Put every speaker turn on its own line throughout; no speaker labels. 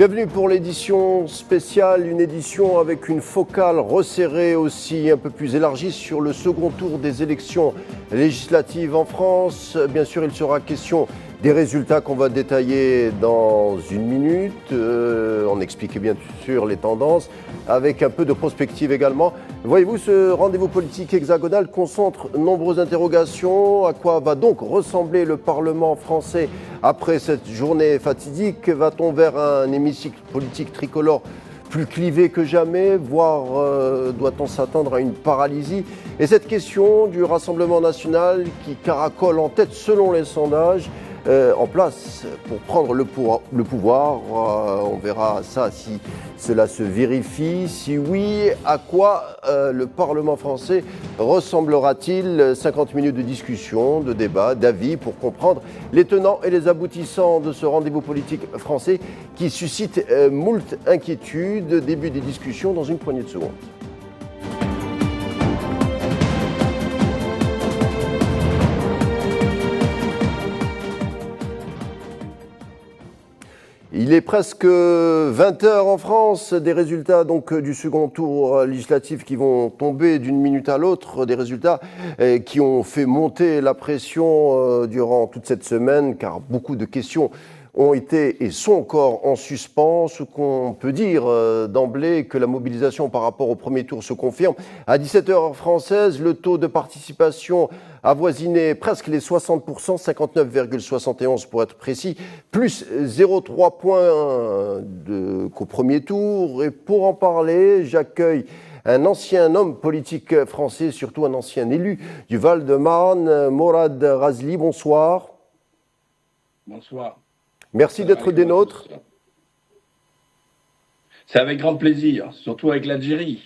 Bienvenue pour l'édition spéciale, une édition avec une focale resserrée aussi, un peu plus élargie sur le second tour des élections législatives en France. Bien sûr, il sera question des résultats qu'on va détailler dans une minute. On explique bien sûr les tendances, avec un peu de prospective également. Voyez-vous, ce rendez-vous politique hexagonal concentre nombreuses interrogations. À quoi va donc ressembler le Parlement français après cette journée fatidique? Va-t-on vers un hémicycle politique tricolore plus clivé que jamais, voire doit-on s'attendre à une paralysie? Et cette question du Rassemblement national qui caracole en tête selon les sondages, en place pour prendre le pouvoir. On verra ça si cela se vérifie. Si oui, à quoi le Parlement français ressemblera-t-il? 50 minutes de discussion, de débat, d'avis pour comprendre les tenants et les aboutissants de ce rendez-vous politique français qui suscite moult inquiétudes. Début des discussions dans une poignée de secondes. Il est presque 20h en France, des résultats donc du second tour législatif qui vont tomber d'une minute à l'autre, des résultats qui ont fait monter la pression durant toute cette semaine, car beaucoup de questions ont été et sont encore en suspens. Ce qu'on peut dire d'emblée, que la mobilisation par rapport au premier tour se confirme. À 17h française, le taux de participation avoisiné presque les 60%, 59,71 pour être précis, plus 0,3 points qu'au premier tour. Et pour en parler, j'accueille un ancien homme politique français, surtout un ancien élu du Val-de-Marne, Morad Razli. Bonsoir.
Bonsoir.
Merci d'être des nôtres.
C'est avec grand plaisir, surtout avec l'Algérie.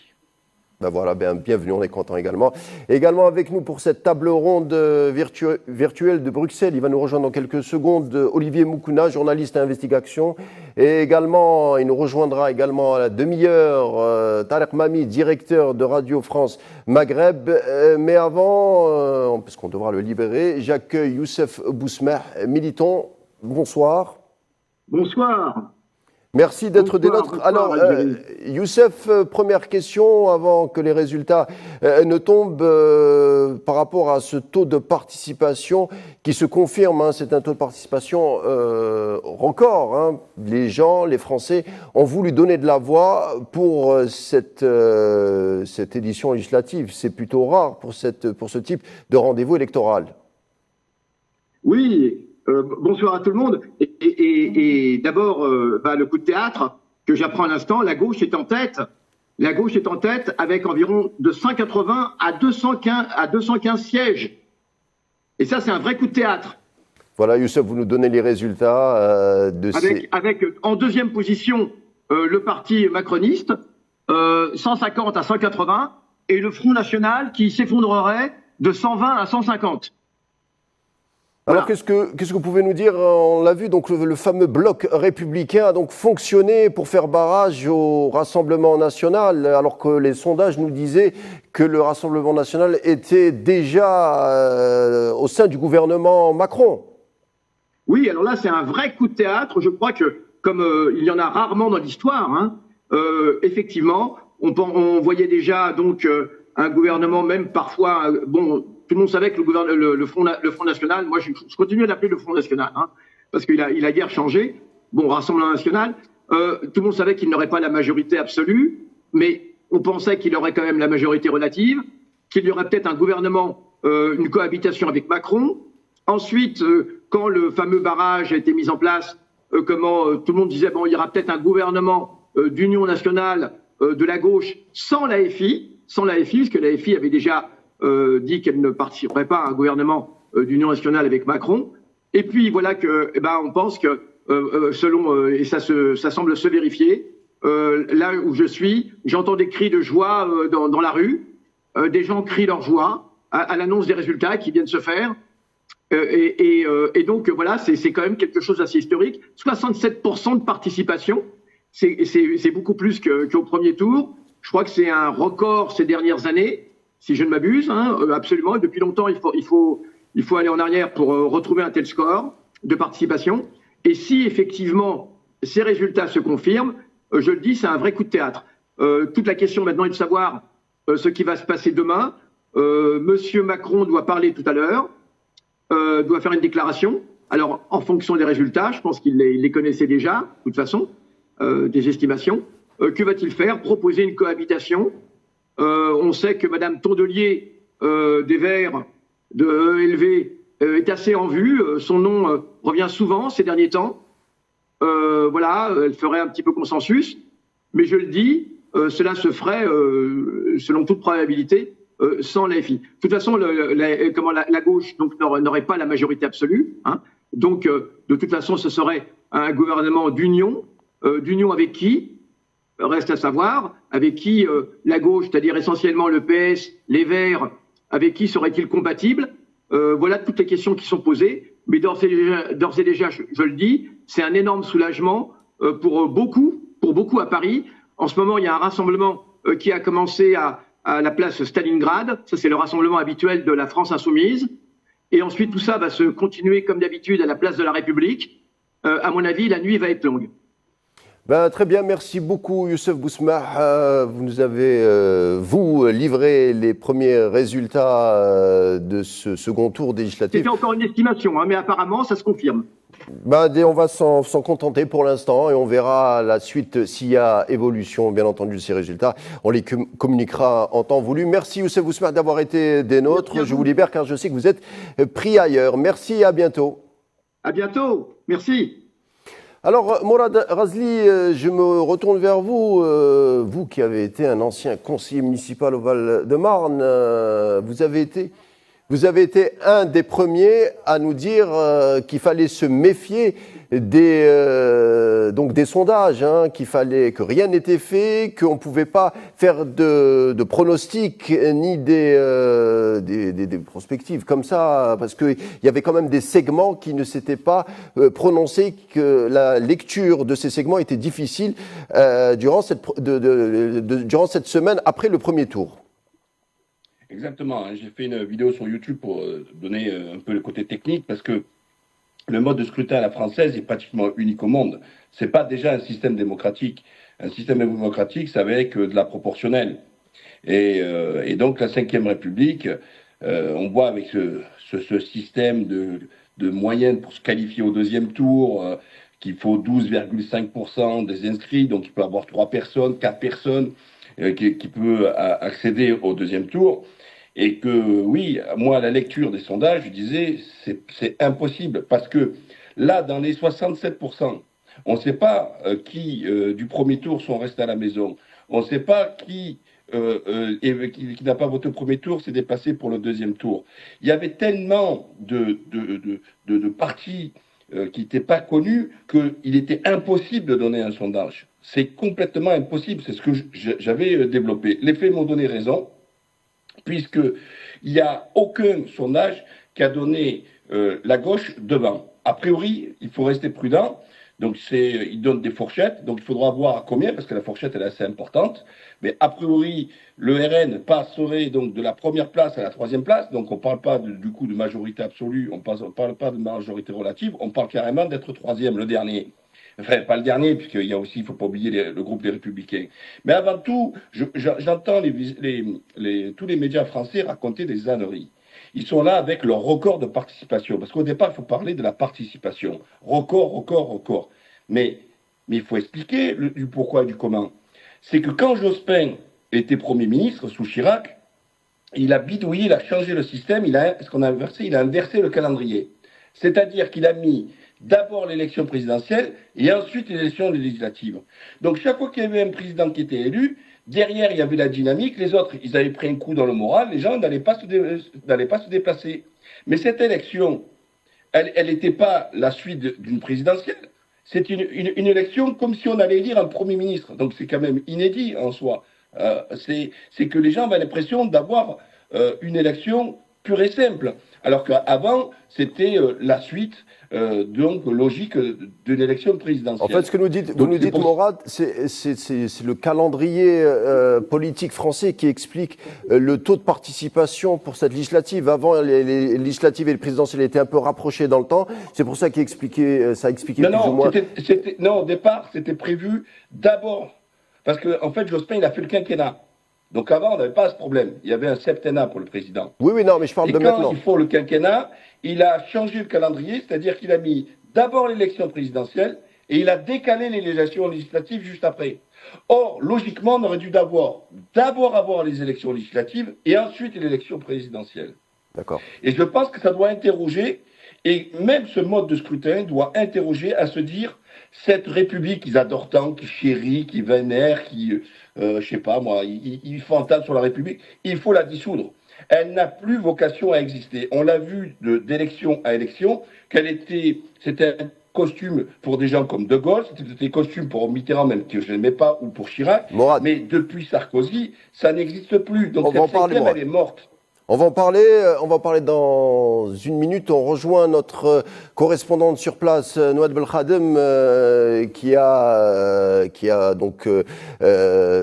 Ben voilà, bienvenue, on est content également. Également avec nous pour cette table ronde virtuelle de Bruxelles, il va nous rejoindre dans quelques secondes Olivier Moukouna, journaliste à Investigation. Et également, il nous rejoindra également à la demi-heure Tarek Mami, directeur de Radio France Maghreb. Mais avant, parce qu'on devra le libérer, j'accueille Youssef Bousmeh, militant. Bonsoir.
Bonsoir.
Merci d'être des nôtres. Alors, Youssef, première question avant que les résultats ne tombent par rapport à ce taux de participation qui se confirme. C'est un taux de participation record. Les gens, les Français, ont voulu donner de la voix pour cette édition législative. C'est plutôt rare pour ce type de rendez-vous électoral.
Oui. Bonsoir à tout le monde. Et d'abord, le coup de théâtre que j'apprends à l'instant, la gauche est en tête. La gauche est en tête avec environ de 180 à 215 sièges. Et ça, c'est un vrai coup de théâtre.
Voilà, Youssef, vous nous donnez les résultats
avec en deuxième position, le parti macroniste, 150 à 180, et le Front National qui s'effondrerait de 120 à 150.
Alors, qu'est-ce que vous pouvez nous dire? On l'a vu, donc le fameux bloc républicain a donc fonctionné pour faire barrage au Rassemblement national, alors que les sondages nous disaient que le Rassemblement national était déjà au sein du gouvernement Macron.
Oui, alors là, c'est un vrai coup de théâtre. Je crois que, comme il y en a rarement dans l'histoire, effectivement, on voyait déjà donc un gouvernement, même parfois, tout le monde savait que le Front National, moi je continue à l'appeler le Front National, parce qu'il a guère changé. Rassemblement National, tout le monde savait qu'il n'aurait pas la majorité absolue, mais on pensait qu'il aurait quand même la majorité relative, qu'il y aurait peut-être un gouvernement, une cohabitation avec Macron. Ensuite, quand le fameux barrage a été mis en place, tout le monde disait il y aura peut-être un gouvernement d'union nationale de la gauche sans l'AFI, parce que l'AFI avait déjà dit qu'elle ne participerait pas à un gouvernement d'union nationale avec Macron. Et puis voilà que, on pense que et ça semble se vérifier. Là où je suis, j'entends des cris de joie dans la rue. Des gens crient leur joie à l'annonce des résultats qui viennent se faire. Et donc voilà, c'est quand même quelque chose d'assez historique. 67% de participation, c'est beaucoup plus qu'au premier tour. Je crois que c'est un record ces dernières années, si je ne m'abuse, absolument. Et depuis longtemps, il faut aller en arrière pour retrouver un tel score de participation. Et si effectivement ces résultats se confirment, je le dis, c'est un vrai coup de théâtre. Toute la question maintenant est de savoir ce qui va se passer demain. Monsieur Macron doit parler tout à l'heure, doit faire une déclaration. Alors, en fonction des résultats, je pense qu'il les connaissait déjà, de toute façon, des estimations. Que va-t-il faire? Proposer une cohabitation. On sait que Madame Tondelier des Verts de ELV est assez en vue. Son nom revient souvent ces derniers temps. Voilà, elle ferait un petit peu consensus. Mais je le dis, cela se ferait, selon toute probabilité, sans l'AFI. De toute façon, la gauche n'aurait pas la majorité absolue. Hein. Donc, de toute façon, ce serait un gouvernement d'union. D'union avec qui? Reste à savoir. Avec qui la gauche, c'est-à-dire essentiellement le PS, les Verts, avec qui serait-il compatible? Voilà toutes les questions qui sont posées. Mais d'ores et déjà, je le dis, c'est un énorme soulagement pour beaucoup à Paris. En ce moment, il y a un rassemblement qui a commencé à la place Stalingrad. Ça, c'est le rassemblement habituel de la France insoumise. Et ensuite, tout ça va se continuer comme d'habitude à la place de la République. À mon avis, la nuit va être longue.
Ben, très bien, merci beaucoup Youssef Bousmah. Vous nous avez, livré les premiers résultats de ce second tour législatif.
C'était encore une estimation, hein, mais apparemment, ça se confirme.
Ben, on va s'en contenter pour l'instant et on verra la suite s'il y a évolution, bien entendu, de ces résultats. On les communiquera en temps voulu. Merci Youssef Bousmah d'avoir été des nôtres. Je vous libère car je sais que vous êtes pris ailleurs. Merci et à bientôt.
À bientôt. Merci.
Alors, Morad Razli, je me retourne vers vous. Vous qui avez été un ancien conseiller municipal au Val-de-Marne, vous avez été un des premiers à nous dire qu'il fallait se méfier des sondages, hein, que rien n'était fait, qu'on ne pouvait pas faire de pronostics ni des prospectives comme ça, parce qu'il y avait quand même des segments qui ne s'étaient pas prononcés, que la lecture de ces segments était difficile durant cette semaine après le premier tour.
Exactement, j'ai fait une vidéo sur YouTube pour donner un peu le côté technique, parce que le mode de scrutin à la française est pratiquement unique au monde. Ce n'est pas déjà un système démocratique. Un système démocratique, c'est avec de la proportionnelle. Et donc la Ve République, on voit avec ce système de moyenne pour se qualifier au deuxième tour, qu'il faut 12,5% des inscrits, donc il peut y avoir 3 personnes, 4 personnes qui peuvent accéder au deuxième tour. Et que, oui, moi, à la lecture des sondages, je disais, c'est impossible. Parce que là, dans les 67%, on ne sait pas qui, du premier tour, sont restés à la maison. On ne sait pas qui n'a pas voté au premier tour s'est déplacé pour le deuxième tour. Il y avait tellement de partis qui n'étaient pas connus qu'il était impossible de donner un sondage. C'est complètement impossible. C'est ce que j'avais développé. Les faits m'ont donné raison, puisqu'il n'y a aucun sondage qui a donné la gauche devant. A priori, il faut rester prudent. Donc, il donne des fourchettes. Donc, il faudra voir à combien, parce que la fourchette, elle est assez importante. Mais a priori, le RN passerait donc de la première place à la 3e place. Donc, on ne parle pas du coup de majorité absolue, on ne parle pas de majorité relative. On parle carrément d'être 3e, le dernier. Enfin, pas le dernier, puisqu'il y a aussi, il ne faut pas oublier le groupe des Républicains. Mais avant tout, j'entends tous les médias français raconter des âneries. Ils sont là avec leur record de participation. Parce qu'au départ, il faut parler de la participation. Record. Mais il faut expliquer du pourquoi et du comment. C'est que quand Jospin était Premier ministre sous Chirac, il a bidouillé, il a changé le système, il a inversé le calendrier. C'est-à-dire qu'il a mis d'abord l'élection présidentielle et ensuite l'élection législative. Donc chaque fois qu'il y avait un président qui était élu, derrière il y avait la dynamique, les autres ils avaient pris un coup dans le moral, les gens n'allaient pas se déplacer. Mais cette élection, elle n'était pas la suite d'une présidentielle, c'est une élection comme si on allait élire un Premier ministre. Donc c'est quand même inédit en soi. C'est que les gens avaient l'impression d'avoir une élection pure et simple. Alors qu'avant, c'était la suite donc logique d'une élection présidentielle.
En fait, ce que vous nous dites, Morad, c'est le calendrier politique français qui explique le taux de participation pour cette législative. Avant, les législatives et les présidentielles étaient un peu rapprochées dans le temps. C'est pour ça ça expliquait plus ou moins.
Non, au départ, c'était prévu d'abord, parce qu'en fait, Jospin, il a fait le quinquennat. Donc avant, on n'avait pas ce problème. Il y avait un septennat pour le président.
Oui, non, mais je parle de maintenant.
Et quand il faut le quinquennat, il a changé le calendrier, c'est-à-dire qu'il a mis d'abord l'élection présidentielle et il a décalé les élections législatives juste après. Or, logiquement, on aurait dû d'abord avoir les élections législatives et ensuite l'élection présidentielle.
D'accord.
Et je pense que ça doit interroger, et même ce mode de scrutin doit interroger à se dire, cette République qu'ils adorent tant, qui chérit, qui vénère, qui, je sais pas moi, ils fantasment sur la République, il faut la dissoudre. Elle n'a plus vocation à exister. On l'a vu d'élection à élection, c'était un costume pour des gens comme De Gaulle, c'était des costumes pour Mitterrand, même que je n'aimais pas, ou pour Chirac,
Morad.
Mais depuis Sarkozy, ça n'existe plus. Donc cette cinquième, elle est morte.
On va en parler dans une minute. On rejoint notre correspondante sur place, Nouad Belkhadem, qui a donc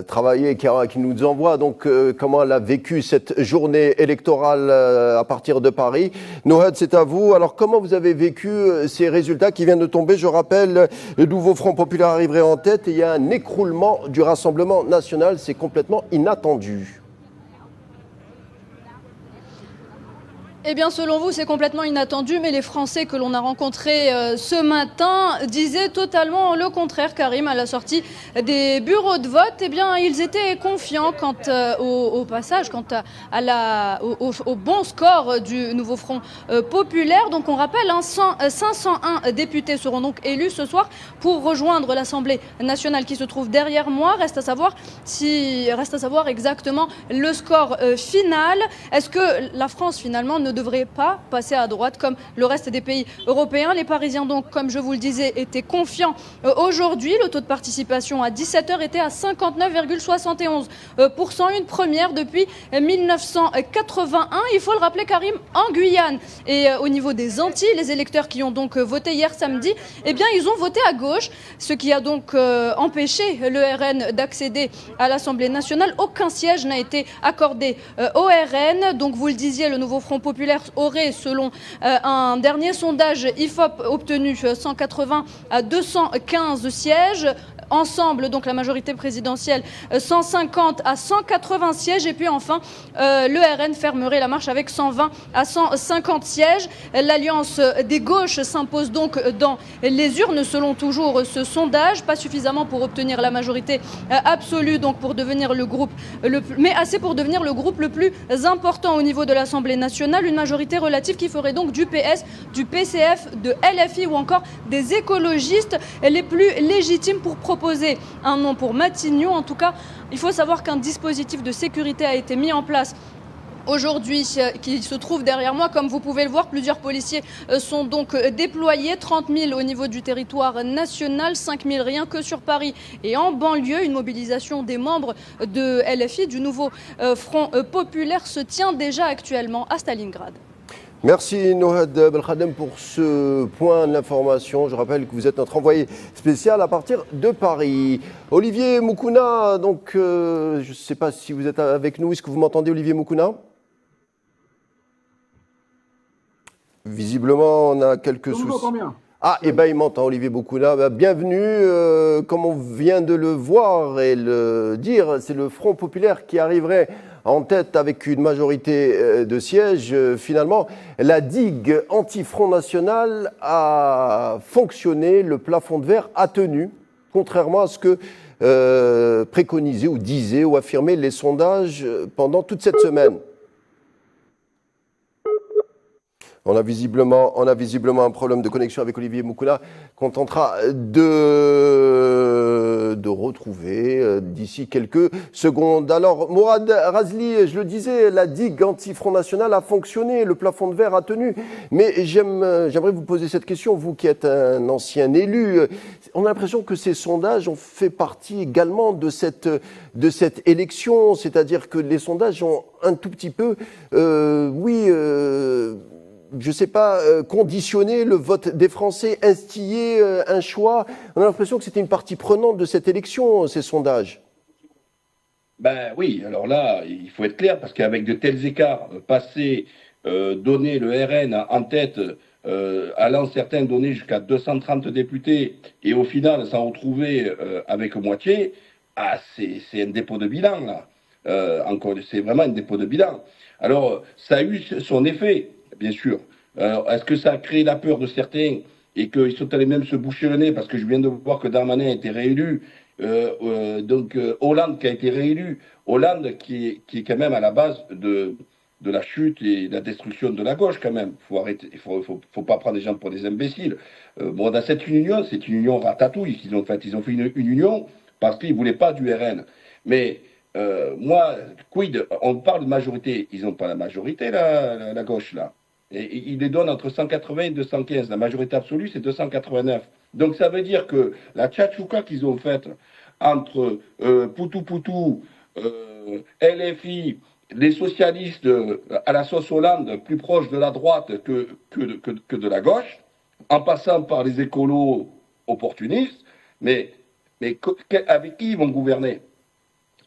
travaillé, qui nous envoie donc comment elle a vécu cette journée électorale à partir de Paris. Nouad, c'est à vous. Alors, comment vous avez vécu ces résultats qui viennent de tomber? Je rappelle, le nouveau Front populaire arriverait en tête et il y a un écroulement du Rassemblement national. C'est complètement inattendu.
Eh bien, selon vous, c'est complètement inattendu, mais les Français que l'on a rencontrés ce matin disaient totalement le contraire, Karim, à la sortie des bureaux de vote. Eh bien, ils étaient confiants quant au passage, quant au bon score du nouveau Front populaire. Donc, on rappelle, 501 députés seront donc élus ce soir pour rejoindre l'Assemblée nationale qui se trouve derrière moi. Reste à savoir exactement le score final. Est-ce que la France, finalement, ne devrait pas passer à droite comme le reste des pays européens? Les Parisiens, donc, comme je vous le disais, étaient confiants aujourd'hui. Le taux de participation à 17h était à 59,71%, une première depuis 1981. Il faut le rappeler, Karim, en Guyane et au niveau des Antilles, les électeurs qui ont donc voté hier samedi, eh bien, ils ont voté à gauche, ce qui a donc empêché le RN d'accéder à l'Assemblée nationale. Aucun siège n'a été accordé au RN. Donc, vous le disiez, le nouveau Front populaire aurait, selon un dernier sondage IFOP, obtenu 180 à 215 sièges. Ensemble, donc la majorité présidentielle, 150 à 180 sièges. Et puis enfin, le RN fermerait la marche avec 120 à 150 sièges. L'alliance des gauches s'impose donc dans les urnes, selon toujours ce sondage. Pas suffisamment pour obtenir la majorité absolue, donc pour devenir mais assez pour devenir le groupe le plus important au niveau de l'Assemblée nationale. Une majorité relative qui ferait donc du PS, du PCF, de LFI ou encore des écologistes les plus légitimes pour proposer un nom pour Matignon. En tout cas, il faut savoir qu'un dispositif de sécurité a été mis en place aujourd'hui, qui se trouve derrière moi. Comme vous pouvez le voir, plusieurs policiers sont donc déployés, 30 000 au niveau du territoire national, 5 000 rien que sur Paris et en banlieue. Une mobilisation des membres de LFI, du nouveau Front populaire, se tient déjà actuellement à Stalingrad.
Merci Nouad Belkhadem pour ce point d'information. Je rappelle que vous êtes notre envoyé spécial à partir de Paris. Olivier Moukouna, donc je ne sais pas si vous êtes avec nous. Est-ce que vous m'entendez, Olivier Moukouna? Visiblement, on a quelques soucis. Ah, eh bien, il m'entend, Olivier Moukouna. Bienvenue. Comme on vient de le voir et le dire, c'est le Front populaire qui arriverait en tête avec une majorité de sièges. Finalement, la digue anti-Front National a fonctionné, le plafond de verre a tenu, contrairement à ce que préconisaient ou disaient ou affirmaient les sondages pendant toute cette semaine. On a visiblement un problème de connexion avec Olivier Moukouna qu'on tentera de de retrouver d'ici quelques secondes. Alors, Mourad Razli, je le disais, la digue anti-Front National a fonctionné, le plafond de verre a tenu. Mais j'aimerais vous poser cette question, vous qui êtes un ancien élu. On a l'impression que ces sondages ont fait partie également de cette élection, c'est-à-dire que les sondages ont un tout petit peu, je ne sais pas, conditionner le vote des Français, instiller un choix. On a l'impression que c'était une partie prenante de cette élection, ces sondages.
Ben oui, alors là, il faut être clair, parce qu'avec de tels écarts, donner le RN en tête, allant certains donner jusqu'à 230 députés, et au final s'en retrouver avec moitié, c'est un dépôt de bilan, là. C'est vraiment un dépôt de bilan. Alors, ça a eu son effet, bien sûr. Est-ce que ça a créé la peur de certains et qu'ils sont allés même se boucher le nez, parce que je viens de voir que Darmanin a été réélu, Hollande qui a été réélu, Hollande qui est quand même à la base de la chute et de la destruction de la gauche quand même. Faut arrêter, faut pas prendre les gens pour des imbéciles. Dans cette union, c'est une union ratatouille qu'ils ont faite. Ils ont fait une union parce qu'ils voulaient pas du RN. Mais moi, quid, on parle de majorité. Ils n'ont pas la majorité, la gauche, là. Et ils les donnent entre 180 et 215. La majorité absolue, c'est 289. Donc ça veut dire que la tchatchouka qu'ils ont faite entre Poutou, LFI, les socialistes à la sauce Hollande, plus proches de la droite que de la gauche, en passant par les écolos opportunistes, mais avec qui ils vont gouverner?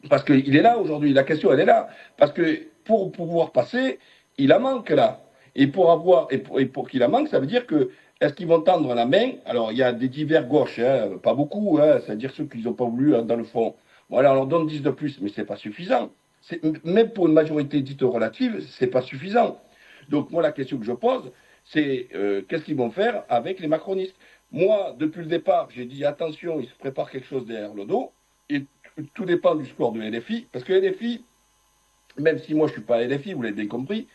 Parce qu'il est là aujourd'hui, la question elle est là. Parce que pour pouvoir passer, il en manque là. Et pour qu'il en manque, ça veut dire que est-ce qu'ils vont tendre la main? Alors il y a des divers gauches, pas beaucoup, c'est-à-dire ceux qui n'ont pas voulu dans le fond. Voilà, on leur donne 10 de plus, mais c'est pas suffisant. Même pour une majorité dite relative, c'est pas suffisant. Donc moi la question que je pose, c'est qu'est-ce qu'ils vont faire avec les macronistes? Moi, depuis le départ, j'ai dit attention, ils se préparent quelque chose derrière le dos, et tout dépend du score de LFI, parce que LFI, même si moi je suis pas LFI, vous l'avez bien compris,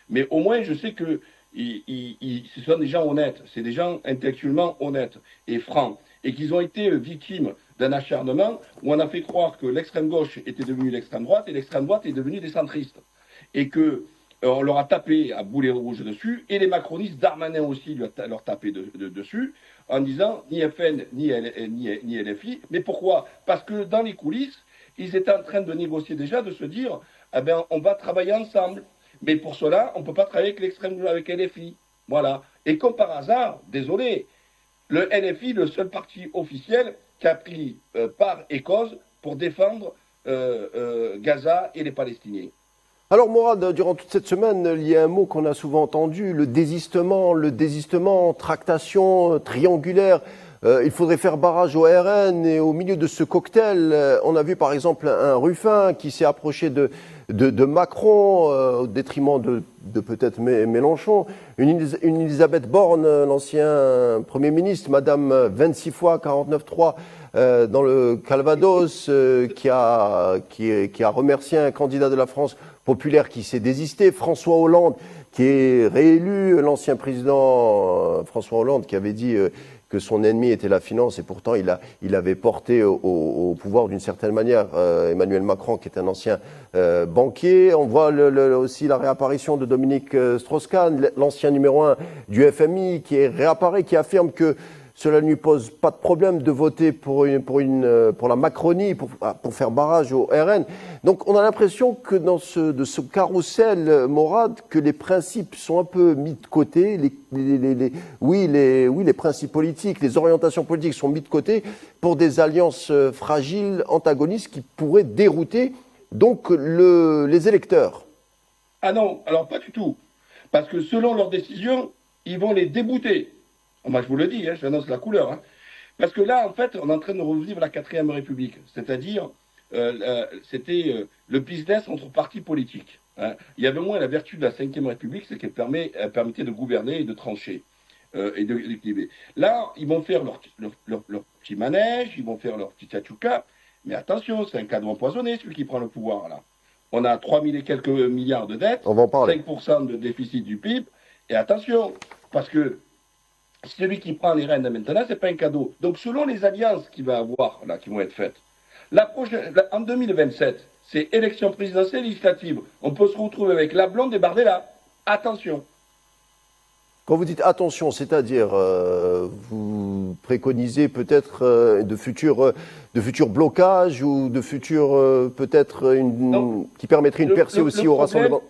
mais au moins je sais que ce sont des gens honnêtes, c'est des gens intellectuellement honnêtes et francs, et qu'ils ont été victimes d'un acharnement où on a fait croire que l'extrême gauche était devenue l'extrême droite et l'extrême droite est devenue des centristes, et que on leur a tapé à boulet rouge dessus, et les macronistes, Darmanin aussi leur tapé dessus, en disant ni FN ni LFI. Mais pourquoi? Parce que dans les coulisses, ils étaient en train de négocier déjà, de se dire on va travailler ensemble. Mais pour cela, on ne peut pas travailler avec l'extrême avec LFI. Voilà. Et comme par hasard, désolé, le LFI, le seul parti officiel qui a pris part et cause pour défendre Gaza et les Palestiniens.
Alors Mourad, durant toute cette semaine, il y a un mot qu'on a souvent entendu, le désistement, tractation triangulaire. Il faudrait faire barrage au RN, et au milieu de ce cocktail, on a vu par exemple un Ruffin qui s'est approché de Macron au détriment de peut-être Mélenchon, une Elisabeth Borne, l'ancien Premier ministre, Madame 26 fois 49.3 dans le Calvados, qui a remercié un candidat de la France populaire qui s'est désisté, François Hollande qui est réélu, l'ancien président François Hollande qui avait dit que son ennemi était la finance, et pourtant il avait porté au pouvoir d'une certaine manière Emmanuel Macron, qui est un ancien banquier. On voit aussi la réapparition de Dominique Strauss-Kahn, l'ancien numéro 1 du FMI, qui réapparaît, qui affirme que cela ne lui pose pas de problème de voter pour la Macronie, pour faire barrage au RN. Donc on a l'impression que de ce carrousel, Mourad, que les principes sont un peu mis de côté. Les principes politiques, les orientations politiques sont mis de côté pour des alliances fragiles, antagonistes, qui pourraient dérouter donc les électeurs.
Ah non, alors pas du tout. Parce que selon leurs décisions, ils vont les débouter. Moi, je vous le dis, j'annonce la couleur. Parce que là, en fait, on est en train de revivre la 4e République. C'est-à-dire, c'était le business entre partis politiques. Il y avait moins la vertu de la 5e République, c'est qu'elle permettait de gouverner et de trancher. Et d'équilibrer. Là, ils vont faire leur petit manège, ils vont faire leur petit tchatchouka. Mais attention, c'est un cadeau empoisonné, celui qui prend le pouvoir, là. On a 3 000 et quelques milliards de dettes,
on va en parler.
5% de déficit du PIB. Et attention, parce que celui qui prend les rênes maintenant, c'est pas un cadeau. Donc, selon les alliances qu'il va avoir, là, qui vont être faites, en 2027, c'est élection présidentielle législative. On peut se retrouver avec la blonde et Bardella. Attention.
Quand vous dites attention, c'est-à-dire vous préconisez peut-être de futurs blocages ou de futurs peut-être qui permettrait une percée aussi au rassemblement.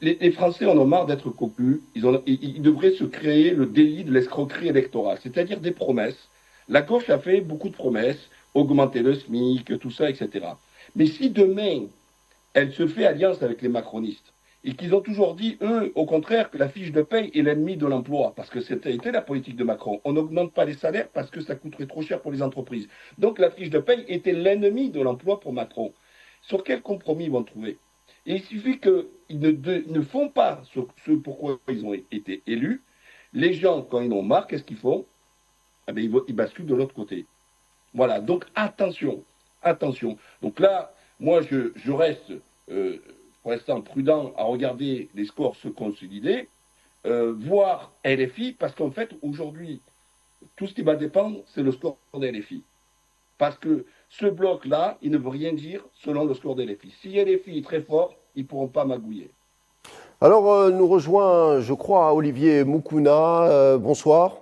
Les Français en ont marre d'être cocus. Ils devraient se créer le délit de l'escroquerie électorale, c'est-à-dire des promesses. La gauche a fait beaucoup de promesses, augmenter le SMIC, tout ça, etc. Mais si demain, elle se fait alliance avec les macronistes, et qu'ils ont toujours dit, eux, au contraire, que la fiche de paye est l'ennemi de l'emploi, parce que c'était la politique de Macron. On n'augmente pas les salaires parce que ça coûterait trop cher pour les entreprises. Donc la fiche de paye était l'ennemi de l'emploi pour Macron. Sur quel compromis ils vont trouver? Et il suffit qu'ils ne font pas ce pourquoi ils ont été élus. Les gens, quand ils en ont marre, qu'est-ce qu'ils font? Eh bien, ils basculent de l'autre côté. Voilà, donc attention, attention. Donc là, moi, je reste... pour l'instant prudent à regarder les scores se consolider, voir LFI, parce qu'en fait, aujourd'hui, tout ce qui va dépendre, c'est le score de LFI. Parce que ce bloc-là, il ne veut rien dire selon le score de LFI. Si LFI est très fort, ils ne pourront pas magouiller.
Alors, nous rejoint, je crois, Olivier Moukouna. Bonsoir.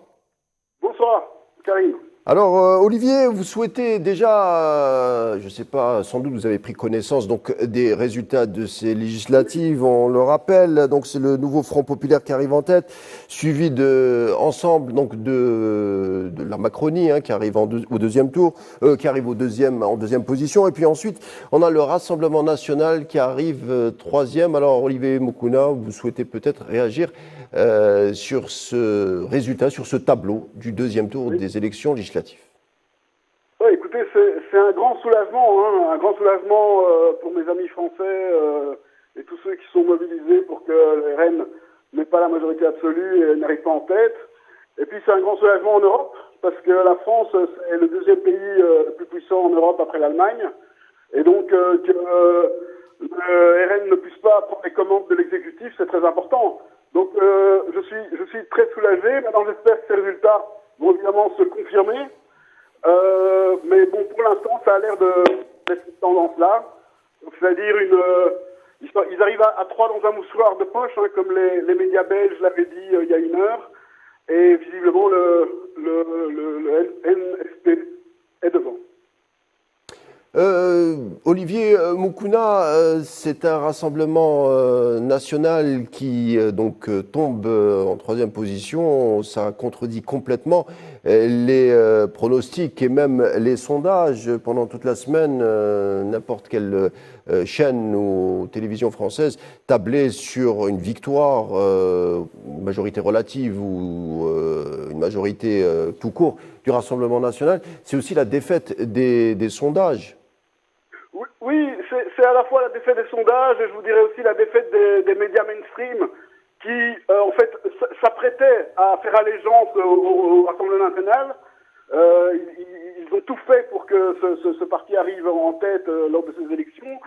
Bonsoir, Karim.
Alors, Olivier, vous souhaitez déjà, je ne sais pas, sans doute vous avez pris connaissance donc des résultats de ces législatives, on le rappelle, donc c'est le nouveau Front populaire qui arrive en tête, suivi ensemble donc de la Macronie qui arrive au deuxième tour, qui arrive en deuxième position, et puis ensuite on a le Rassemblement national qui arrive troisième. Alors, Olivier Moukouna, vous souhaitez peut-être réagir sur ce résultat, sur ce tableau du deuxième tour des élections législatives.
Oui, écoutez, c'est un grand soulagement, un grand soulagement pour mes amis français et tous ceux qui sont mobilisés pour que les RN n'aient pas la majorité absolue et n'arrivent pas en tête. Et puis c'est un grand soulagement en Europe, parce que la France est le deuxième pays le plus puissant en Europe après l'Allemagne. Et donc que le RN ne puisse pas prendre les commandes de l'exécutif, c'est très important. Donc je suis très soulagé. Maintenant, j'espère que ces résultats vont évidemment se confirmer. Mais bon, pour l'instant, ça a l'air de cette tendance-là. C'est-à-dire ils arrivent à 3 dans un moussoir de poche, comme les médias belges l'avaient dit il y a une heure. Et visiblement, le NSP est devant.
Olivier Moukouna, c'est un rassemblement national qui tombe en troisième position. Ça contredit complètement les pronostics et même les sondages pendant toute la semaine. N'importe quelle chaîne ou télévision française tablait sur une victoire, une majorité relative ou une majorité tout court du Rassemblement national. C'est aussi la défaite des sondages.
Oui, c'est à la fois la défaite des sondages et je vous dirais aussi la défaite des médias mainstream qui, en fait, s'apprêtaient à faire allégeance au Rassemblement national. Ils ont tout fait pour que ce parti arrive en tête lors de ces élections.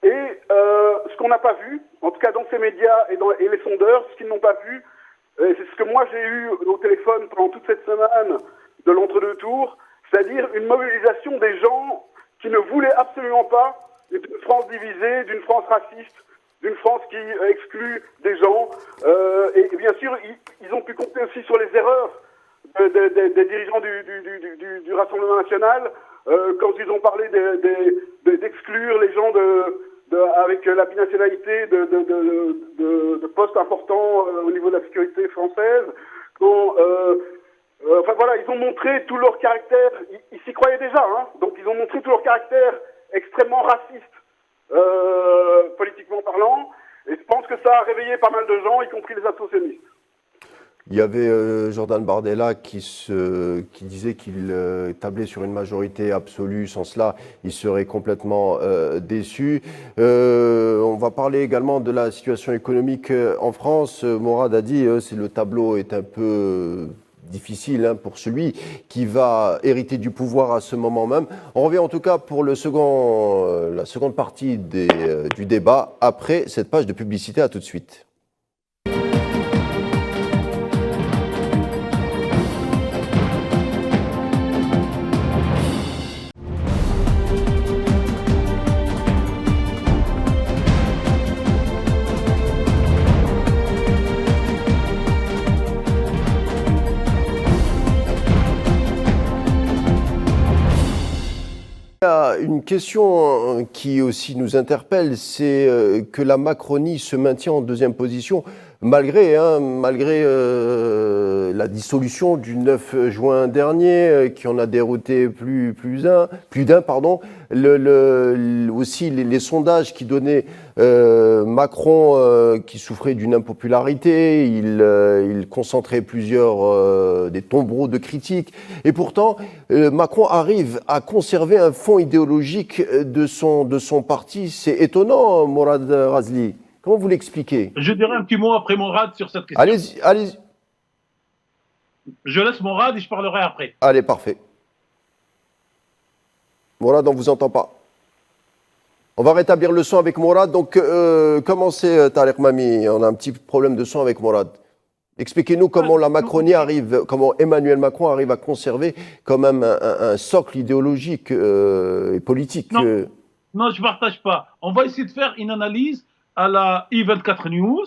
Et ce qu'on n'a pas vu, en tout cas dans ces médias et les sondeurs, ce qu'ils n'ont pas vu, c'est ce que moi j'ai eu au téléphone pendant toute cette semaine de l'entre-deux tours, c'est-à-dire une mobilisation des gens qui ne voulaient absolument pas d'une France divisée, d'une France raciste, d'une France qui exclut des gens. Et bien sûr, ils ont pu compter aussi sur les erreurs des dirigeants du Rassemblement national quand ils ont parlé d'exclure les gens avec la binationalité de postes importants au niveau de la sécurité française. Enfin voilà, ils ont montré tout leur caractère, ils s'y croyaient déjà, donc ils ont montré tout leur caractère extrêmement raciste, politiquement parlant, et je pense que ça a réveillé pas mal de gens, y compris les associationnistes.
Il y avait Jordan Bardella qui disait qu'il tablait sur une majorité absolue. Sans cela, il serait complètement déçu. On va parler également de la situation économique en France. Morad a dit que le tableau est un peu difficile pour celui qui va hériter du pouvoir à ce moment même. On revient en tout cas pour la seconde partie du débat après cette page de publicité. À tout de suite. a une question qui aussi nous interpelle, c'est que la Macronie se maintient en deuxième position malgré la dissolution du 9 juin dernier, qui en a dérouté plus d'un, pardon. Aussi les sondages qui donnaient Macron qui souffrait d'une impopularité, il concentrait des tombereaux de critiques. Et pourtant, Macron arrive à conserver un fond idéologique de son parti. C'est étonnant, Morad Razli. Comment vous l'expliquez?
Je dirais un petit mot après Morad sur cette question.
Allez-y.
Je laisse Morad et je parlerai après.
Allez, parfait. Morad, on ne vous entend pas. On va rétablir le son avec Morad. Donc, commencez, Tariq Mami. On a un petit problème de son avec Morad. Expliquez-nous comment la Macronie comment Emmanuel Macron arrive à conserver quand même un socle idéologique et politique.
Non, je ne partage pas. On va essayer de faire une analyse à la I24 News,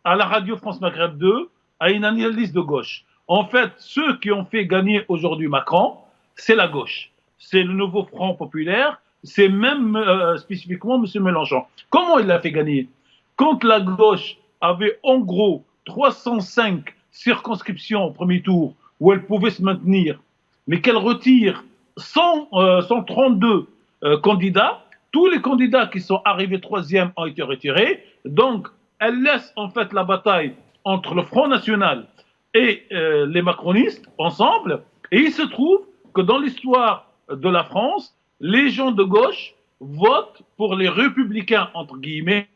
à la radio France Maghreb 2, à une analyse de gauche. En fait, ceux qui ont fait gagner aujourd'hui Macron, c'est la gauche. C'est le nouveau Front populaire, c'est même spécifiquement M. Mélenchon. Comment il l'a fait gagner? Quand la gauche avait en gros 305 circonscriptions au premier tour où elle pouvait se maintenir, mais qu'elle retire 132 candidats, tous les candidats qui sont arrivés troisième ont été retirés. Donc, elle laisse en fait la bataille entre le Front National et les macronistes ensemble. Et il se trouve que dans l'histoire de la France, les gens de gauche votent pour les républicains, entre guillemets,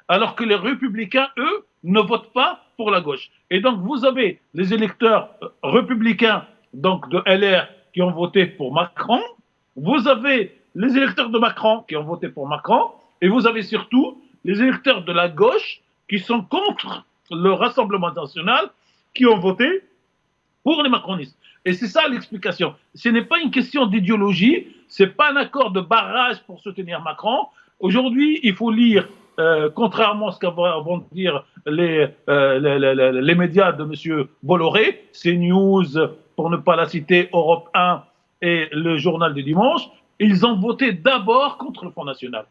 alors que les républicains, eux, ne votent pas pour la gauche. Et donc, vous avez les électeurs républicains, donc de LR, qui ont voté pour Macron. Vous avez les électeurs de Macron qui ont voté pour Macron. Et vous avez surtout les électeurs de la gauche qui sont contre le Rassemblement national, qui ont voté pour les macronistes. Et c'est ça l'explication. Ce n'est pas une question d'idéologie, ce n'est pas un accord de barrage pour soutenir Macron. Aujourd'hui, il faut lire, contrairement à ce qu'avont dire les médias de M. Bolloré, CNews, pour ne pas la citer, Europe 1 et le journal du dimanche, ils ont voté d'abord contre le Front National.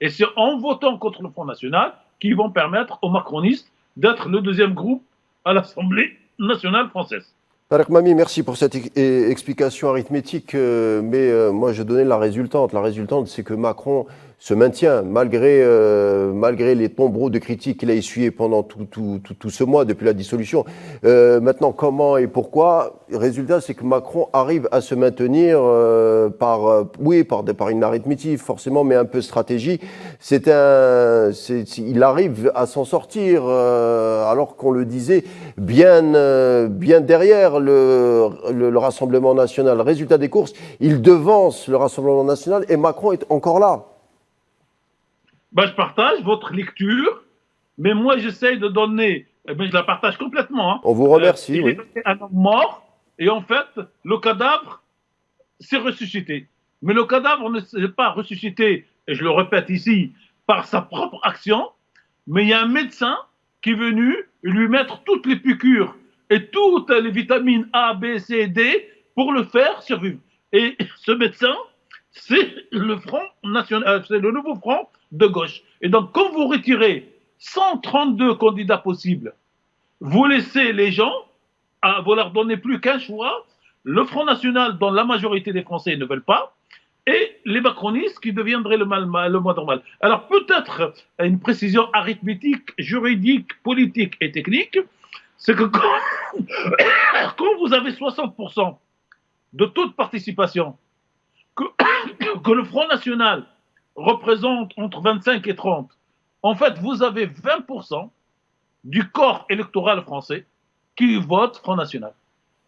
Et c'est en votant contre le Front National qu'ils vont permettre aux macronistes d'être le deuxième groupe à l'Assemblée nationale française.
Tariq Mami, merci pour cette explication arithmétique, mais moi je donnais la résultante. La résultante, c'est que Macron se maintient malgré les tombereaux de critiques qu'il a essuyés pendant tout ce mois depuis la dissolution. Maintenant, comment et pourquoi? Le résultat, c'est que Macron arrive à se maintenir par une arithmétique forcément, mais un peu stratégie. Il arrive à s'en sortir alors qu'on le disait bien derrière le Rassemblement national. Résultat des courses, il devance le Rassemblement national et Macron est encore là.
Je partage votre lecture, mais moi j'essaye de donner, je la partage complètement. Hein.
On vous remercie.
Il est un homme mort, et en fait, le cadavre s'est ressuscité. Mais le cadavre ne s'est pas ressuscité, et je le répète ici, par sa propre action, mais il y a un médecin qui est venu lui mettre toutes les piqûres et toutes les vitamines A, B, C, D pour le faire survivre. Et ce médecin, c'est le Front National, c'est le nouveau Front de gauche. Et donc, quand vous retirez 132 candidats possibles, vous laissez les gens, vous leur donnez plus qu'un choix, le Front National, dont la majorité des Français ne veulent pas, et les macronistes qui deviendraient le moins normal. Alors, peut-être une précision arithmétique, juridique, politique et technique, c'est que quand vous avez 60% de taux de participation, que le Front National représente entre 25 et 30, en fait, vous avez 20% du corps électoral français qui vote Front National.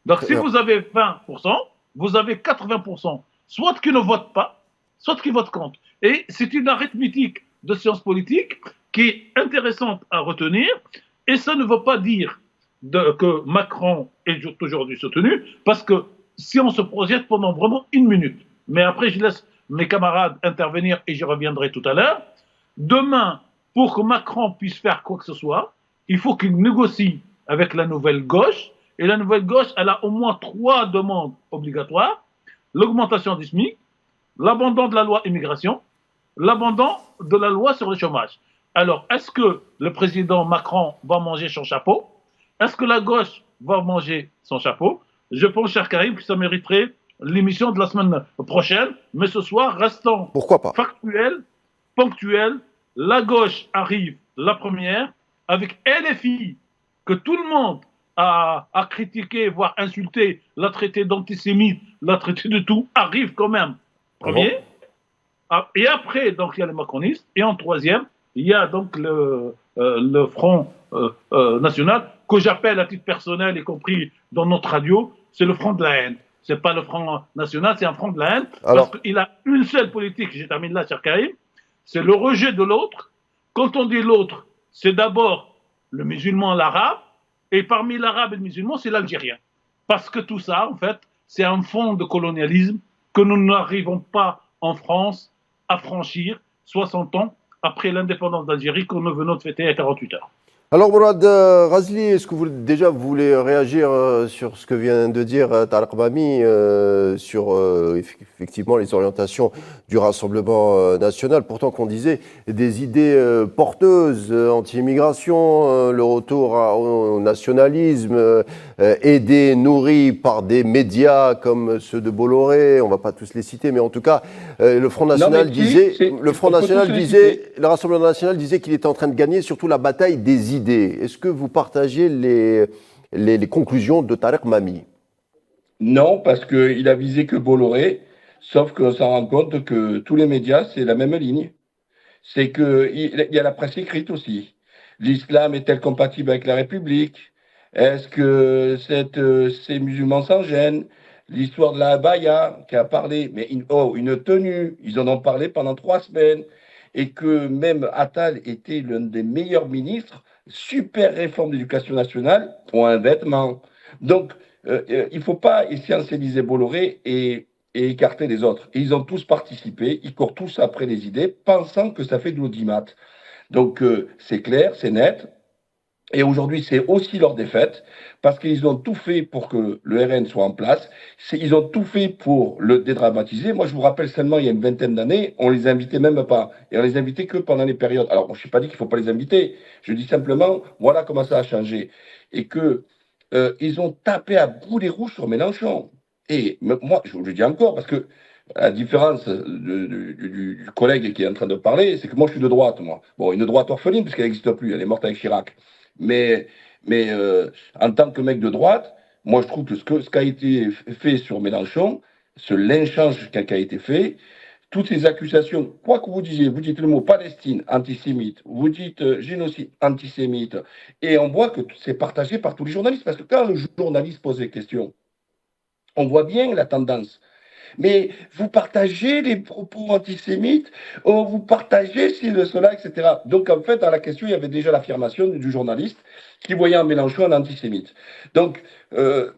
Donc, si vous avez 20%, vous avez 80%, soit qui ne votent pas, soit qui votent contre. Et c'est une arithmétique de sciences politiques qui est intéressante à retenir, et ça ne veut pas dire que Macron est aujourd'hui soutenu, parce que si on se projette pendant vraiment une minute, mais après je laisse mes camarades intervenir et j'y reviendrai tout à l'heure, demain, pour que Macron puisse faire quoi que ce soit, il faut qu'il négocie avec la nouvelle gauche, et la nouvelle gauche, elle a au moins 3 demandes obligatoires: l'augmentation du SMIC, l'abandon de la loi immigration, l'abandon de la loi sur le chômage. Alors, est-ce que le président Macron va manger son chapeau? Est-ce que la gauche va manger son chapeau? Je pense, cher Karim, que ça mériterait l'émission de la semaine prochaine, mais ce soir, restons
Pourquoi pas?
factuels, ponctuels. La gauche arrive la première, avec LFI, que tout le monde a critiqué, voire insulté, l'a traité d'antisémite, l'a traité de tout, arrive quand même premier. Et après, donc, il y a les macronistes. Et en troisième, il y a donc le Front National, que j'appelle à titre personnel, y compris dans notre radio, c'est le Front de la haine. Ce n'est pas le Front National, c'est un Front de la haine.
Alors,
parce qu'il a une seule politique, je termine là, cher Karim, c'est le rejet de l'autre. Quand on dit l'autre, c'est d'abord le musulman, l'arabe, et parmi l'arabe et le musulman, c'est l'algérien. Parce que tout ça, en fait, c'est un fond de colonialisme que nous n'arrivons pas en France à franchir 60 ans après l'indépendance d'Algérie que nous venons de fêter à 48 heures.
Alors, Mourad Razli, est-ce que vous voulez réagir sur ce que vient de dire Tariq Mami sur effectivement les orientations du Rassemblement national, pourtant qu'on disait des idées porteuses, anti-immigration, le retour au nationalisme, aidé, nourri par des médias comme ceux de Bolloré, on ne va pas tous les citer, mais en tout cas, le Front National le Rassemblement national disait qu'il était en train de gagner surtout la bataille des idées. Est-ce que vous partagez les conclusions de Tariq Mami?
Non, parce qu'il a visé que Bolloré, sauf qu'on s'en rend compte que tous les médias, c'est la même ligne. C'est qu'il y a la presse écrite aussi. L'islam est-elle compatible avec la République? Est-ce que ces musulmans s'en gênent? L'histoire de la abaya qui a parlé, mais une tenue, ils en ont parlé pendant 3 semaines. Et que même Attal était l'un des meilleurs ministres, super réforme d'éducation nationale pour un vêtement. Donc, il ne faut pas essentialiser Bolloré et écarter les autres. Et ils ont tous participé, ils courent tous après les idées, pensant que ça fait de l'audimat. Donc, c'est clair, c'est net. Et aujourd'hui, c'est aussi leur défaite, parce qu'ils ont tout fait pour que le RN soit en place. Ils ont tout fait pour le dédramatiser. Moi, je vous rappelle seulement, il y a une vingtaine d'années, on les invitait même pas. Et on les invitait que pendant les périodes. Alors, je n'ai pas dit qu'il ne faut pas les inviter. Je dis simplement, voilà comment ça a changé. Et que ils ont tapé à boulet rouge sur Mélenchon. Et moi, je vous le dis encore, parce que à la différence du collègue qui est en train de parler, c'est que moi, je suis de droite, moi. Bon, une droite orpheline, puisqu'elle n'existe plus. Elle est morte avec Chirac. Mais en tant que mec de droite, moi je trouve que ce qui a été fait sur Mélenchon, ce lynchage qui a été fait, toutes ces accusations, quoi que vous disiez, vous dites le mot Palestine, antisémite, vous dites génocide, antisémite, et on voit que c'est partagé par tous les journalistes, parce que quand le journaliste pose des questions, on voit bien la tendance. Mais vous partagez les propos antisémites, vous partagez cela, etc. Donc en fait, dans la question, il y avait déjà l'affirmation du journaliste qui voyait en Mélenchon un antisémite. Donc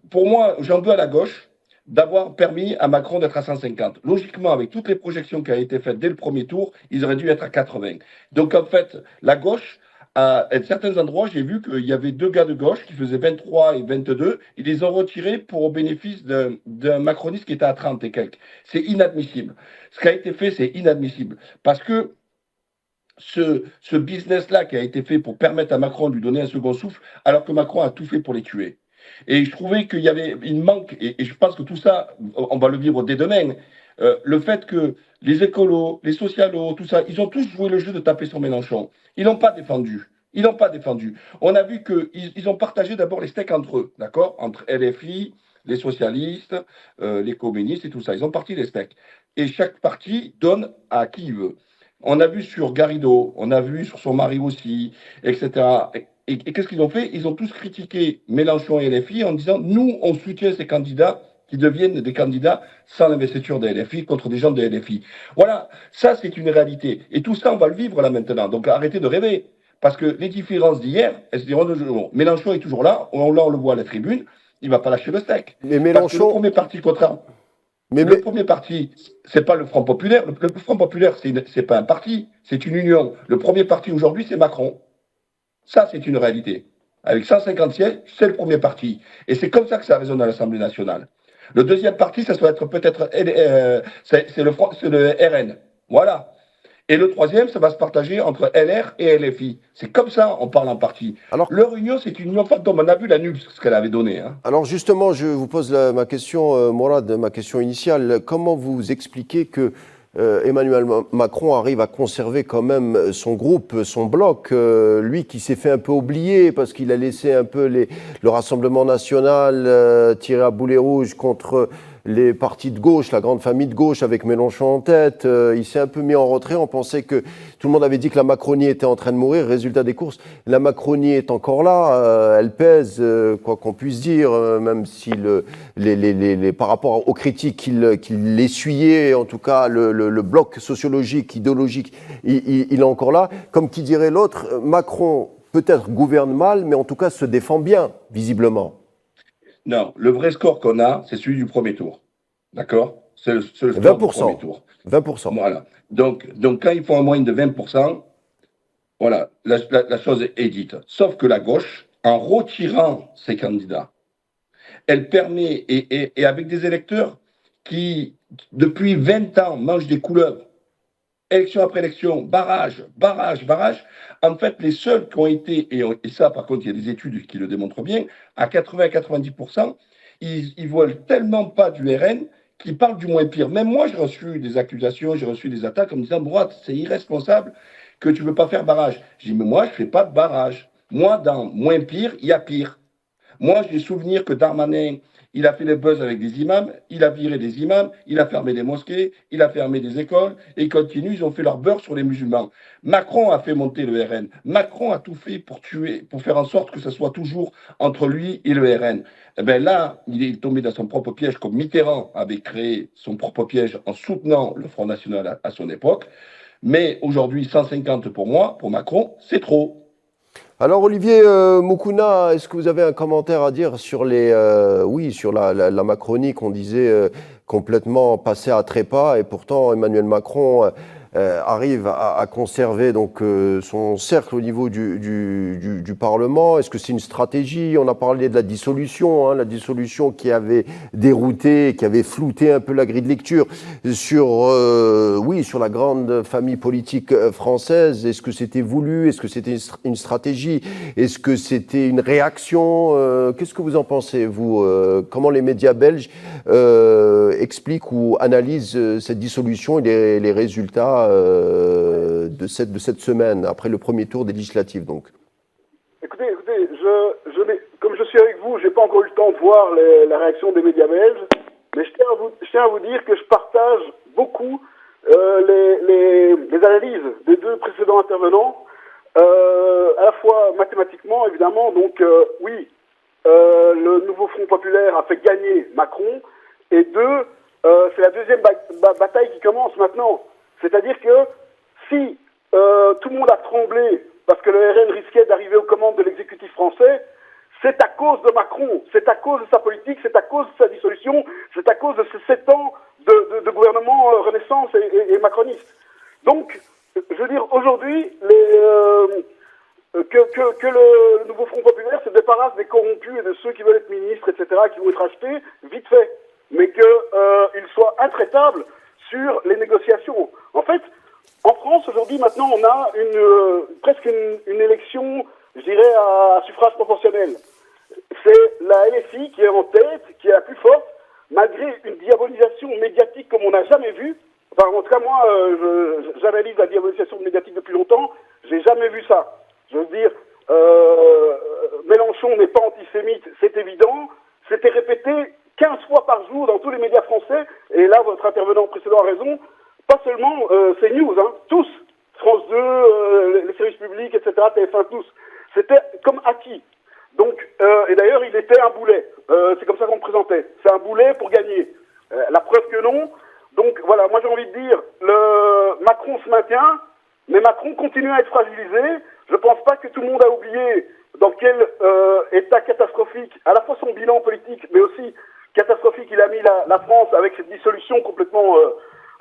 pour moi, j'en veux à la gauche d'avoir permis à Macron d'être à 150. Logiquement, avec toutes les projections qui ont été faites dès le premier tour, ils auraient dû être à 80. Donc en fait, la gauche, à certains endroits, j'ai vu qu'il y avait 2 gars de gauche qui faisaient 23 et 22. Ils les ont retirés au bénéfice d'un macroniste qui était à 30 et quelques. C'est inadmissible. Ce qui a été fait, c'est inadmissible. Parce que ce business-là qui a été fait pour permettre à Macron de lui donner un second souffle, alors que Macron a tout fait pour les tuer. Et je trouvais qu'il y avait une manque, et je pense que tout ça, on va le vivre dès demain. Le fait que les écolos, les socialos, tout ça, ils ont tous joué le jeu de taper sur Mélenchon. Ils l'ont pas défendu. Ils l'ont pas défendu. On a vu qu'ils ont partagé d'abord les steaks entre eux, d'accord? Entre LFI, les socialistes, les communistes et tout ça. Ils ont parti les steaks. Et chaque parti donne à qui il veut. On a vu sur Garrido, on a vu sur son mari aussi, etc. Et qu'est-ce qu'ils ont fait? Ils ont tous critiqué Mélenchon et LFI en disant « Nous, on soutient ces candidats qui deviennent des candidats sans l'investiture des LFI contre des gens des LFI. » Voilà, ça c'est une réalité. Et tout ça, on va le vivre là maintenant. Donc arrêtez de rêver. Parce que les différences d'hier, elles se diront de jour. Mélenchon est toujours là, on le voit à la tribune, il ne va pas lâcher le steak.
Mais Mélenchon...
Parce que le premier parti contraire... Le premier parti, c'est pas le Front Populaire. Le Front Populaire, c'est pas un parti, c'est une union. Le premier parti aujourd'hui, c'est Macron. Ça, c'est une réalité. Avec 150 sièges, c'est le premier parti. Et c'est comme ça que ça résonne à l'Assemblée nationale. Le deuxième parti, ça va être peut-être c'est le RN. Voilà. Et le troisième, ça va se partager entre LR et LFI. C'est comme ça, on parle en parti.
Alors,
Leur union, c'est une union fantôme. On a vu la NUP, ce qu'elle avait donné. Hein.
alors justement, je vous pose ma question, Mourad, ma question initiale. Comment vous expliquez que Emmanuel Macron arrive à conserver quand même son groupe, son bloc, lui qui s'est fait un peu oublier parce qu'il a laissé un peu le Rassemblement national tirer à boulet rouge contre les partis de gauche, la grande famille de gauche avec Mélenchon en tête. Il s'est un peu mis en retrait. On pensait que tout le monde avait dit que la Macronie était en train de mourir. Résultat des courses, la Macronie est encore là. Elle pèse, quoi qu'on puisse dire, même si par rapport aux critiques qu'il essuyait, en tout cas le bloc sociologique, idéologique, il est encore là. Comme qui dirait l'autre, Macron peut-être gouverne mal, mais en tout cas se défend bien, visiblement.
Non, le vrai score qu'on a, c'est celui du premier tour. D'accord? C'est le score
20%.
du premier tour.
20%.
Voilà. Donc quand ils font en moyenne de 20%, voilà, la chose est dite. Sauf que la gauche, en retirant ses candidats, elle permet, et avec des électeurs qui, depuis 20 ans, mangent des couleuvres, élection après élection, barrage, en fait, les seuls qui ont été, et ça, par contre, il y a des études qui le démontrent bien, à 80-90%, ils voient tellement pas du RN qu'ils parlent du moins pire. Même moi, j'ai reçu des accusations, j'ai reçu des attaques en me disant, Mourad, c'est irresponsable que tu ne veux pas faire barrage. Je dis, mais moi, je ne fais pas de barrage. Moi, dans moins pire, il y a pire. Moi, j'ai souvenir que Darmanin, il a fait les buzz avec des imams, il a viré des imams, il a fermé des mosquées, il a fermé des écoles, et ils continuent, ils ont fait leur beurre sur les musulmans. Macron a fait monter le RN. Macron a tout fait pour tuer, pour faire en sorte que ce soit toujours entre lui et le RN. Eh bien là, il est tombé dans son propre piège, comme Mitterrand avait créé son propre piège en soutenant le Front National à son époque. Mais aujourd'hui, 150 pour moi, pour Macron, c'est trop.
Alors Olivier Moukouna, est-ce que vous avez un commentaire à dire sur sur la Macronie qu'on disait complètement passée à trépas et pourtant Emmanuel Macron arrive à conserver donc son cercle au niveau du Parlement. Est-ce que c'est une stratégie? On a parlé de la dissolution, la dissolution qui avait dérouté, qui avait flouté un peu la grille de lecture sur la grande famille politique française. Est-ce que c'était voulu? Est-ce que c'était une stratégie? Est-ce que c'était une réaction? Qu'est-ce que vous en pensez, vous? Comment les médias belges expliquent ou analysent cette dissolution et les résultats de cette semaine, après le premier tour des législatives, donc?
Écoutez, comme je suis avec vous, j'ai pas encore eu le temps de voir la réaction des médias belges, mais je tiens à vous dire que je partage beaucoup les analyses des deux précédents intervenants, à la fois mathématiquement, évidemment, donc oui, le nouveau Front populaire a fait gagner Macron, et deux, c'est la deuxième bataille qui commence maintenant. C'est-à-dire que si tout le monde a tremblé parce que le RN risquait d'arriver aux commandes de l'exécutif français, c'est à cause de Macron, c'est à cause de sa politique, c'est à cause de sa dissolution, c'est à cause de ces 7 ans de gouvernement Renaissance et macroniste. Donc, je veux dire, aujourd'hui, que le nouveau Front populaire se débarrasse des corrompus et de ceux qui veulent être ministres, etc., qui vont être achetés, vite fait, mais qu'il soit intraitable sur les négociations. En fait, en France, aujourd'hui, maintenant, on a presque une élection, je dirais, à suffrage proportionnel. C'est la LFI qui est en tête, qui est la plus forte, malgré une diabolisation médiatique comme on n'a jamais vu. Enfin, en tout cas, moi, j'analyse la diabolisation médiatique depuis longtemps, j'ai jamais vu ça. Je veux dire, Mélenchon n'est pas antisémite, c'est évident. C'était répété 15 fois par jour dans tous les médias français, et là, votre intervenant précédent a raison, pas seulement CNews, tous, France 2, les services publics, etc., TF1, tous. C'était comme acquis. Donc, et d'ailleurs, il était un boulet. C'est comme ça qu'on le présentait. C'est un boulet pour gagner. La preuve que non. Donc, voilà, moi j'ai envie de dire, Macron se maintient, mais Macron continue à être fragilisé. Je pense pas que tout le monde a oublié dans quel état catastrophique, à la fois son bilan politique, mais aussi catastrophique, il a mis la France avec cette dissolution complètement,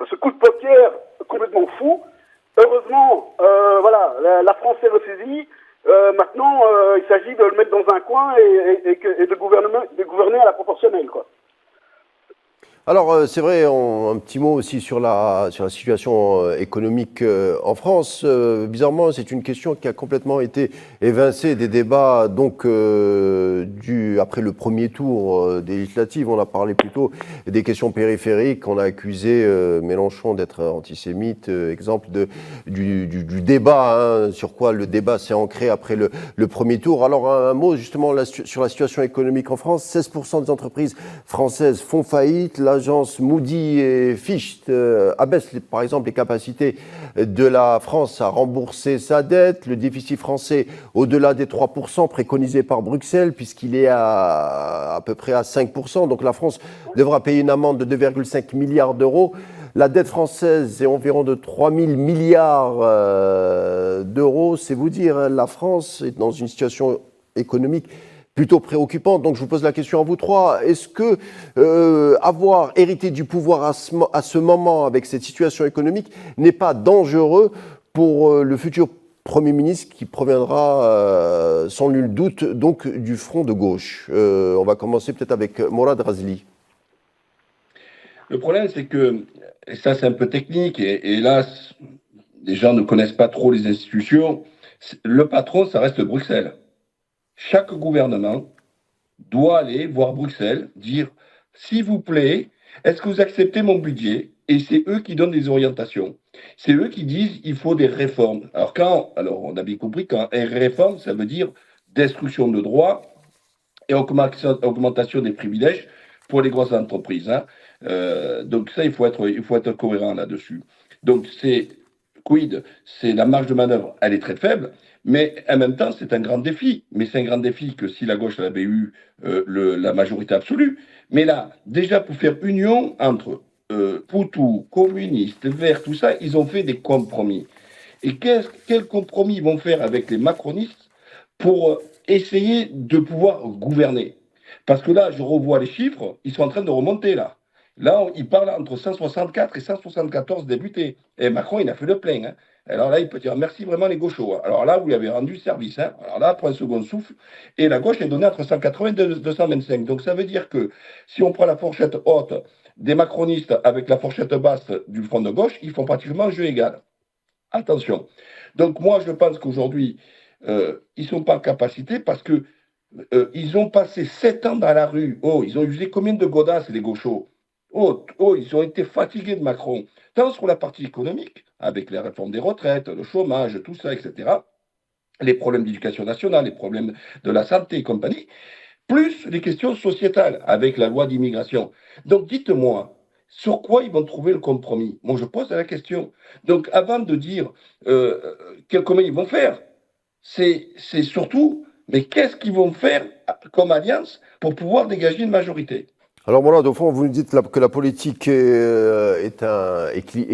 ce coup de poker complètement fou. Heureusement, voilà, la France s'est ressaisie. Maintenant, il s'agit de le mettre dans un coin et de gouverner à la proportionnelle, quoi.
Alors, c'est vrai, un petit mot aussi sur la situation économique en France. Bizarrement, c'est une question qui a complètement été évincée des débats donc, après le premier tour des législatives. On a parlé plutôt des questions périphériques. On a accusé Mélenchon d'être antisémite, exemple du débat, hein, sur quoi le débat s'est ancré après le premier tour. Alors, un mot justement sur la situation économique en France. 16% des entreprises françaises font faillite. L'agence Moody et Fitch abaisse par exemple les capacités de la France à rembourser sa dette. Le déficit français au-delà des 3% préconisé par Bruxelles, puisqu'il est à peu près à 5%. Donc la France devra payer une amende de 2,5 milliards d'euros. La dette française est environ de 3 000 milliards d'euros. C'est vous dire, hein, la France est dans une situation économique plutôt préoccupante. Donc je vous pose la question à vous trois. Est-ce que avoir hérité du pouvoir à ce moment avec cette situation économique n'est pas dangereux pour le futur Premier ministre qui proviendra sans nul doute donc du front de gauche? On va commencer peut-être avec Morad Razli.
Le problème, c'est que, et ça c'est un peu technique, et hélas, les gens ne connaissent pas trop les institutions, le patron, ça reste Bruxelles. Chaque gouvernement doit aller voir Bruxelles, dire « S'il vous plaît, est-ce que vous acceptez mon budget ?» Et c'est eux qui donnent des orientations. C'est eux qui disent « Il faut des réformes ». Alors on a bien compris qu'un réforme, ça veut dire destruction de droits et augmentation des privilèges pour les grosses entreprises. Hein. Donc ça, il faut être cohérent là-dessus. Donc c'est la marge de manœuvre, elle est très faible. Mais en même temps, c'est un grand défi. Mais c'est un grand défi que si la gauche avait eu la majorité absolue. Mais là, déjà pour faire union entre Poutou, communistes, Verts, tout ça, ils ont fait des compromis. Et quel compromis ils vont faire avec les macronistes pour essayer de pouvoir gouverner? Parce que là, je revois les chiffres, ils sont en train de remonter là. Là, ils parlent entre 164 et 174 députés. Et Macron, il a fait le plein. Hein. Alors là, il peut dire merci vraiment les gauchos. Alors là, vous lui avez rendu service. Hein. Alors là, pour un second souffle. Et la gauche est donnée entre 180 et 225. Donc ça veut dire que si on prend la fourchette haute des macronistes avec la fourchette basse du front de gauche, ils font pratiquement jeu égal. Attention. Donc moi, je pense qu'aujourd'hui, ils ne sont pas en capacité parce que ils ont passé 7 ans dans la rue. Oh, ils ont usé combien de godasses, les gauchos? Oh, ils ont été fatigués de Macron, tant sur la partie économique, avec les réformes des retraites, le chômage, tout ça, etc., les problèmes d'éducation nationale, les problèmes de la santé et compagnie, plus les questions sociétales, avec la loi d'immigration. Donc dites-moi, sur quoi ils vont trouver le compromis? Moi, je pose la question. Donc avant de dire comment ils vont faire, c'est surtout, mais qu'est-ce qu'ils vont faire comme alliance pour pouvoir dégager une majorité?
Alors voilà, au fond, vous nous dites que la politique est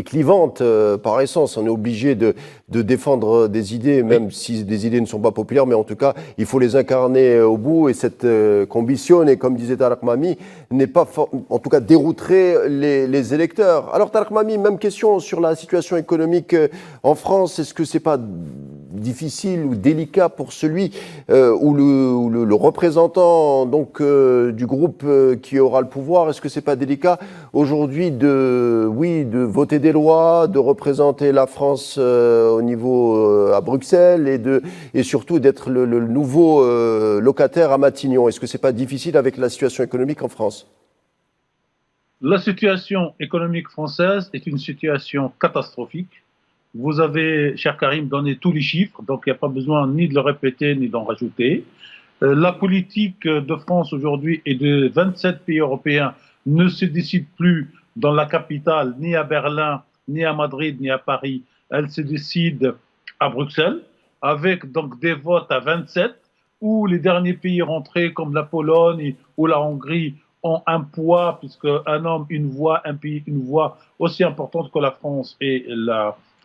clivante par essence. On est obligé de défendre des idées, même si des idées ne sont pas populaires, mais en tout cas, il faut les incarner au bout. Et cette combustion, et comme disait Tarek Mami, n'est pas, en tout cas, dérouterait les électeurs. Alors Tarek Mami, même question sur la situation économique en France. Est-ce que c'est pas difficile ou délicat pour celui ou le représentant donc du groupe qui aura le pouvoir? Est-ce que c'est pas délicat aujourd'hui de voter des lois, de représenter la France au niveau à Bruxelles et surtout d'être le nouveau locataire à Matignon? Est-ce que c'est pas difficile avec la situation économique en France?
La situation économique française est une situation catastrophique. Vous avez, cher Karim, donné tous les chiffres, donc il n'y a pas besoin ni de le répéter ni d'en rajouter. La politique de France aujourd'hui et de 27 pays européens ne se décide plus dans la capitale, ni à Berlin, ni à Madrid, ni à Paris. Elle se décide à Bruxelles, avec donc des votes à 27, où les derniers pays rentrés comme la Pologne ou la Hongrie ont un poids, puisque un homme, une voix, un pays, une voix aussi importante que la France et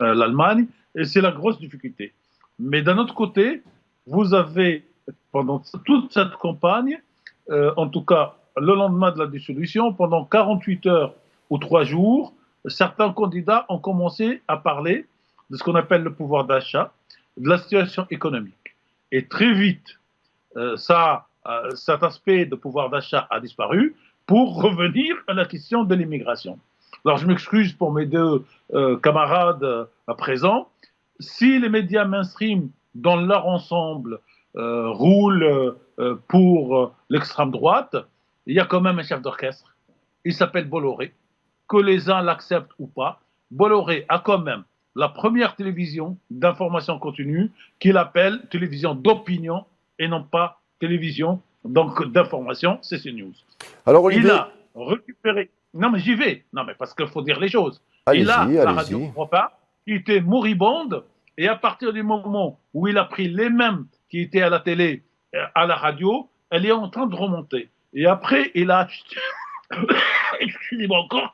l'Allemagne, et c'est la grosse difficulté. Mais d'un autre côté, vous avez, pendant toute cette campagne, en tout cas le lendemain de la dissolution, pendant 48 heures ou 3 jours, certains candidats ont commencé à parler de ce qu'on appelle le pouvoir d'achat, de la situation économique. Et très vite, cet aspect de pouvoir d'achat a disparu, pour revenir à la question de l'immigration. Alors je m'excuse pour mes deux camarades à présent. Si les médias mainstream, dans leur ensemble, roulent pour l'extrême droite, il y a quand même un chef d'orchestre. Il s'appelle Bolloré. Que les uns l'acceptent ou pas, Bolloré a quand même la première télévision d'information continue qu'il appelle télévision d'opinion et non pas télévision d'information, c'est CNews.
Alors, Olivier...
Il a récupéré... Non mais j'y vais, non mais parce qu'il faut dire les choses.
Allez-y,
Il a la
allez-y.
radio Europa qui était moribonde et à partir du moment où il a pris les mêmes qui étaient à la télé, à la radio, elle est en train de remonter. Et après, il a acheté... Excusez-moi encore.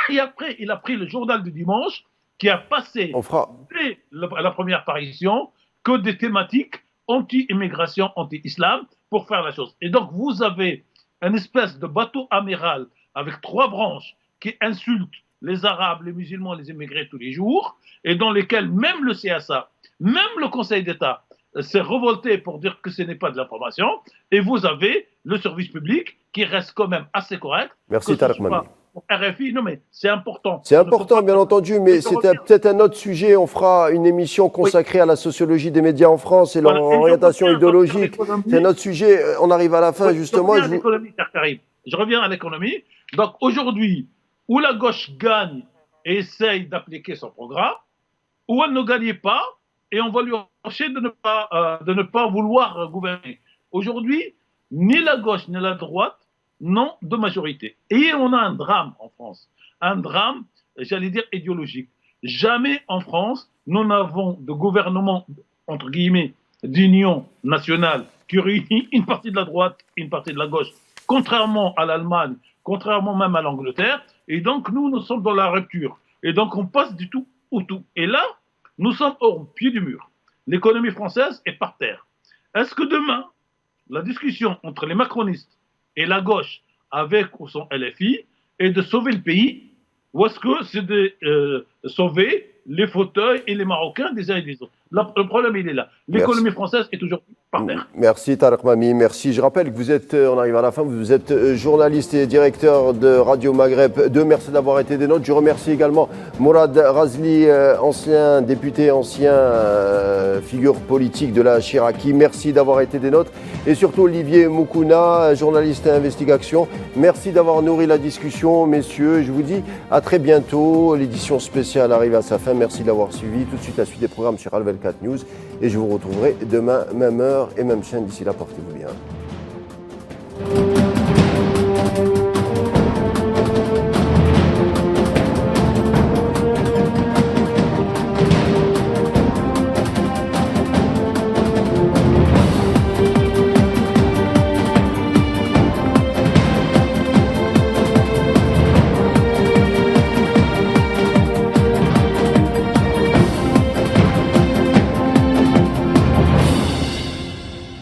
Et après, il a pris le journal du dimanche qui a passé dès la première apparition que des thématiques anti-immigration, anti-islam pour faire la chose. Et donc, vous avez une espèce de bateau amiral avec 3 branches qui insultent les Arabes, les musulmans, les immigrés tous les jours et dans lesquels même le CSA, même le Conseil d'État s'est révolté pour dire que ce n'est pas de l'information. Et vous avez le service public qui reste quand même assez correct.
Merci Tarek Mami.
RFI, non mais c'est important.
C'est important, bien entendu, mais c'était peut-être un autre sujet. On fera une émission consacrée à la sociologie des médias en France et leur orientation idéologique. C'est un autre sujet. On arrive à la fin, justement.
Je reviens à l'économie. Donc aujourd'hui, où la gauche gagne et essaye d'appliquer son programme, où elle ne gagne pas, et on va lui reprocher de ne pas vouloir gouverner. Aujourd'hui, ni la gauche ni la droite n'ont de majorité. Et on a un drame en France, un drame, j'allais dire, idéologique. Jamais en France, nous n'avons de gouvernement, entre guillemets, d'union nationale qui réunit une partie de la droite et une partie de la gauche, contrairement à l'Allemagne, contrairement même à l'Angleterre. Et donc, nous sommes dans la rupture. Et donc, on passe du tout au tout. Et là, nous sommes au pied du mur. L'économie française est par terre. Est-ce que demain, la discussion entre les macronistes et la gauche, avec ou sans LFI, est de sauver le pays, ou est-ce que c'est de sauver les fauteuils et les Marocains des uns et des autres? Le problème, il est là. L'économie française est toujours par terre.
Merci Tarek Mami, merci. Je rappelle que vous êtes, on arrive à la fin, vous êtes journaliste et directeur de Radio Maghreb 2. Merci d'avoir été des nôtres. Je remercie également Mourad Razli, ancien député, ancien figure politique de la Chiraki. Merci d'avoir été des nôtres. Et surtout Olivier Moukouna, journaliste et investigation. Merci d'avoir nourri la discussion, messieurs. Je vous dis à très bientôt. L'édition spéciale arrive à sa fin. Merci de l'avoir suivi. Tout de suite, la suite des programmes sur Al 24 News. Et je vous retrouverai demain, même heure et même chaîne. D'ici là, portez-vous bien.